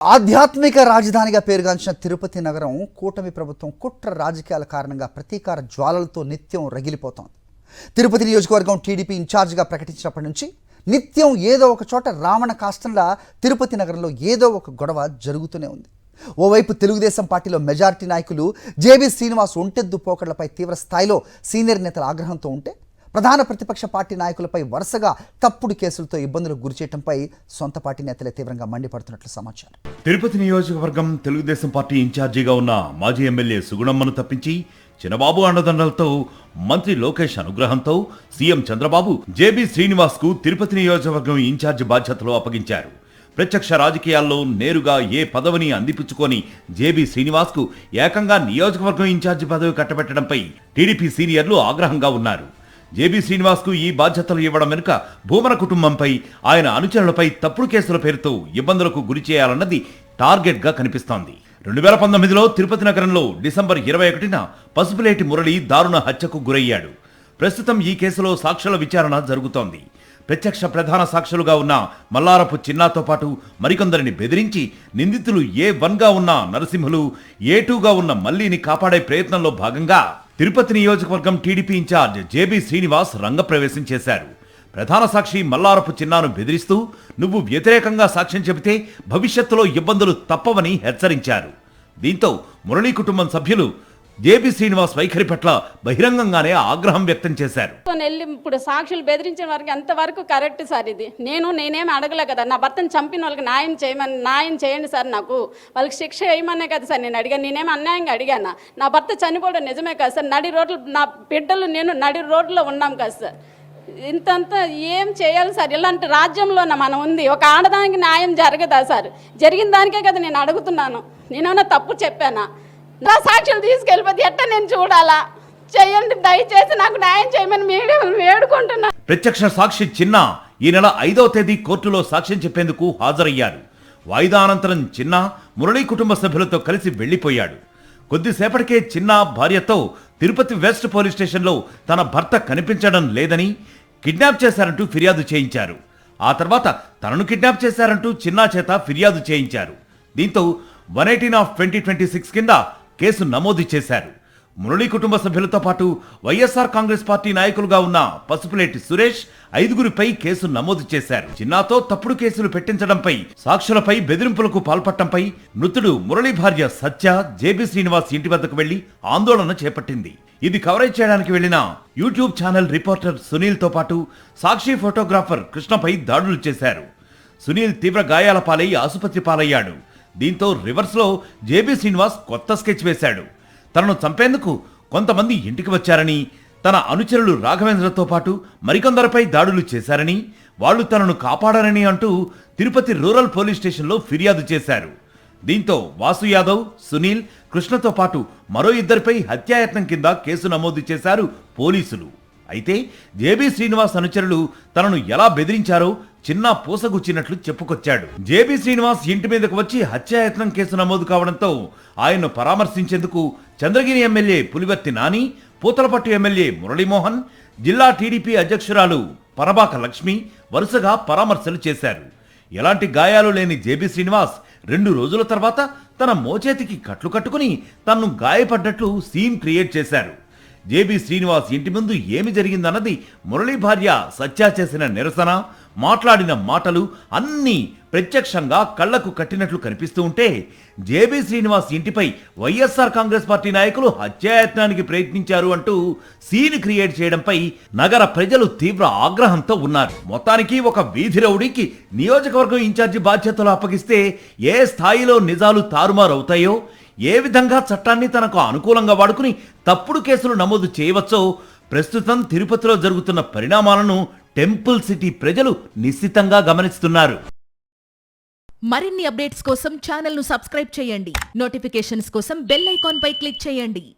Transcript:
ఆధ్యాత్మిక రాజధానిగా పేరుగాంచిన తిరుపతి నగరం కూటమి ప్రభుత్వం కుట్ర రాజకీయాల కారణంగా ప్రతీకార జ్వాలలతో నిత్యం రగిలిపోతోంది. తిరుపతి నియోజకవర్గం టీడీపీ ఇన్ఛార్జిగా ప్రకటించినప్పటి నుంచి నిత్యం ఏదో ఒక చోట రావణ కాష్టంలా తిరుపతి నగరంలో ఏదో ఒక గొడవ జరుగుతూనే ఉంది. ఓవైపు తెలుగుదేశం పార్టీలో మెజారిటీ నాయకులు జేబీ శ్రీనివాస్ ఒంటెద్దు పోకడలపై తీవ్ర స్థాయిలో సీనియర్ నేతల ఆగ్రహంతో ఉంటే, ప్రధాన ప్రతిపక్ష పార్టీ నాయకులపై వరుసగా తప్పుడు కేసులతో ఇబ్బందులకు గురిచేయడంపై సొంత పార్టీ నేతలే తీవ్రంగా మండిపడుతున్నట్లు సమాచారం. తిరుపతి నియోజకవర్గం తెలుగుదేశం పార్టీ ఇన్ఛార్జిగా ఉన్న మాజీ ఎమ్మెల్యే సుగుణమ్మను తప్పించి చిన్నబాబు అండదండలతో, మంత్రి లోకేష్ అనుగ్రహంతో సీఎం చంద్రబాబు జేబీ శ్రీనివాస్ కు తిరుపతి నియోజకవర్గం ఇన్ఛార్జి బాధ్యతలు అప్పగించారు. ప్రత్యక్ష రాజకీయాల్లో నేరుగా ఏ పదవిని అందిపుచ్చుకొని జేబీ శ్రీనివాస్ కు ఏకంగా నియోజకవర్గం ఇన్ఛార్జి పదవి కట్టబెట్టడంపై టీడీపీ సీనియర్లు ఆగ్రహంగా ఉన్నారు. జేబీ శ్రీనివాస్ కు ఈ బాధ్యతలు ఇవ్వడం వెనుక భూమన కుటుంబంపై, ఆయన అనుచరులపై తప్పుడు కేసుల పేరుతో ఇబ్బందులకు గురి చేయాలన్నది టార్గెట్ గా కనిపిస్తోంది. 2019లో తిరుపతి నగరంలో డిసెంబర్ 21న పసుపులేటి మురళి దారుణ హత్యకు గురయ్యాడు. ప్రస్తుతం ఈ కేసులో సాక్షుల విచారణ జరుగుతోంది. ప్రత్యక్ష ప్రధాన సాక్షులుగా ఉన్న మల్లారపు చిన్నాతో పాటు మరికొందరిని బెదిరించి నిందితులు A1గా ఉన్న నరసింహులు, A2గా ఉన్న మల్లీని కాపాడే ప్రయత్నంలో భాగంగా తిరుపతి నియోజకవర్గం టీడీపీ ఇన్ఛార్జ్ జేబీ శ్రీనివాస్ రంగప్రవేశం చేశారు. ప్రధాన సాక్షి మల్లారపు చిన్నాను బెదిరిస్తూ నువ్వు వ్యతిరేకంగా సాక్ష్యం చెబితే భవిష్యత్తులో ఇబ్బందులు తప్పవని హెచ్చరించారు. దీంతో మురళీ కుటుంబం సభ్యులు జేబీ శ్రీనివాస్ వైఖరి పట్ల బహిరంగంగానే ఆగ్రహం వ్యక్తం చేశారు. ఇప్పుడు సాక్షులు బెదిరించిన వారికి ఎంతవరకు కరెక్ట్ సార్? ఇది నేనేమి అడగలే కదా. నా భర్తను చంపిన వాళ్ళకి న్యాయం చేయండి సార్, నాకు వాళ్ళకి శిక్ష వేయమనే కదా సార్ నేను అడిగాను. నేనేమి అన్యాయంగా అడిగానా? నా భర్త చనిపోవడం నిజమే కదా సార్. నడి రోడ్లు, నా బిడ్డలు నేను నడి రోడ్లో ఉన్నాం కదా సార్. ఇంతంతా ఏం చేయాలి సార్? ఇలాంటి రాజ్యంలో మనం ఉంది. ఒక ఆడదానికి న్యాయం జరగదా సార్? జరిగిన దానికే కదా నేను అడుగుతున్నాను. నేనేమన్నా తప్పు చెప్పానా? నా సాక్షులు తీసుకెళ్ళిపోతే ఎట్ట నేను చూడాలా? చేయండి, దయచేసి నాకు న్యాయం చేయమని వేడుకుంటున్నా. ప్రత్యక్ష సాక్షి చిన్న ఈ నెల 5వ తేదీ కోర్టులో సాక్ష్యం చెప్పేందుకు హాజరయ్యారు. వాయిదా అనంతరం చిన్న మురళీ కుటుంబ సభ్యులతో కలిసి వెళ్లిపోయాడు. కొద్దిసేపటికే చిన్న భార్యతో తిరుపతి వెస్ట్ పోలీస్ స్టేషన్లో తన భర్త కనిపించడం లేదని, కిడ్నాప్ చేశారంటూ ఫిర్యాదు చేయించారు. ఆ తర్వాత తనను కిడ్నాప్ చేశారంటూ చిన్నా చేత ఫిర్యాదు చేయించారు. దీంతో 118/2026 కింద కేసు నమోదు చేశారు. మురళీ కుటుంబ సభ్యులతో పాటు వైఎస్ఆర్ కాంగ్రెస్ పార్టీ నాయకులుగా ఉన్న పసుపులేటి సురేష్ 5గురిపై కేసు నమోదు చేశారు. చిన్నాతో తప్పుడు కేసులు పెట్టించడంపై, సాక్షులపై బెదిరింపులకు పాల్పడటంపై మృతుడు మురళీ భార్య సత్య జేబీ శ్రీనివాస్ ఇంటి వద్దకు వెళ్లి ఆందోళన చేపట్టింది. ఇది కవరేజ్ చేయడానికి వెళ్లిన యూట్యూబ్ ఛానల్ రిపోర్టర్ సునీల్ తో పాటు సాక్షి ఫోటోగ్రాఫర్ కృష్ణపై దాడులు చేశారు. సునీల్ తీవ్ర గాయాల పాలై ఆసుపత్రి పాలయ్యాడు. దీంతో రివర్స్ లో జేబీ శ్రీనివాస్ కొత్త స్కెచ్ వేశాడు. తనను చంపేందుకు కొంతమంది ఇంటికి వచ్చారని, తన అనుచరులు రాఘవేంద్రతో పాటు మరికొందరిపై దాడులు చేశారని, వాళ్లు తనను కాపాడారని అంటూ తిరుపతి రూరల్ పోలీస్ స్టేషన్లో ఫిర్యాదు చేశారు. దీంతో వాసు యాదవ్, సునీల్, కృష్ణతో పాటు మరో 2 హత్యాయత్నం కింద కేసు నమోదు చేశారు పోలీసులు. అయితే జేబీ శ్రీనివాస్ అనుచరులు తనను ఎలా బెదిరించారో చిన్న పూసగుచ్చినట్లు చెప్పుకొచ్చాడు. జేబీ శ్రీనివాస్ ఇంటి మీదకు వచ్చి హత్యాయత్నం కేసు నమోదు కావడంతో ఆయన్ను పరామర్శించేందుకు చంద్రగిరి ఎమ్మెల్యే పులివర్తి నాని, పూతలపట్టు ఎమ్మెల్యే మురళీమోహన్, జిల్లా టీడీపీ అధ్యక్షురాలు పరబాక లక్ష్మి వరుసగా పరామర్శలు చేశారు. ఎలాంటి గాయాలు లేని జేబీ శ్రీనివాస్ 2 రోజుల తర్వాత తన మోచేతికి కట్లు కట్టుకుని తన్ను గాయపడ్డట్లు సీన్ క్రియేట్ చేశారు. జేబీ శ్రీనివాస్ ఇంటి ముందు ఏమి జరిగిందన్నది మురళీ భార్య సత్య చేసిన నిరసన, మాట్లాడిన మాటలు అన్నీ ప్రత్యక్షంగా కళ్లకు కట్టినట్లు కనిపిస్తూ ఉంటే, జేబీ శ్రీనివాస్ ఇంటిపై వైఎస్ఆర్ కాంగ్రెస్ పార్టీ నాయకులు హత్యాయత్నానికి ప్రయత్నించారు అంటూ సీన్ క్రియేట్ చేయడంపై నగర ప్రజలు తీవ్ర ఆగ్రహంతో ఉన్నారు. మొత్తానికి ఒక వీధి రౌడీకి నియోజకవర్గం ఇన్ఛార్జి బాధ్యతలు అప్పగిస్తే ఏ స్థాయిలో నిజాలు తారుమారవుతాయో, ఏ విధంగా చట్టాన్ని తనకు అనుకూలంగా వాడుకుని తప్పుడు కేసులు నమోదు చేయవచ్చో ప్రస్తుతం తిరుపతిలో జరుగుతున్న పరిణామాలను టెంపుల్ సిటీ ప్రజలు నిశ్చితంగా గమనిస్తున్నారు. మరిన్ని అప్డేట్స్ కోసం ఛానల్ ను సబ్స్క్రైబ్ చేయండి. నోటిఫికేషన్స్ కోసం బెల్ ఐకాన్ పై క్లిక్ చేయండి.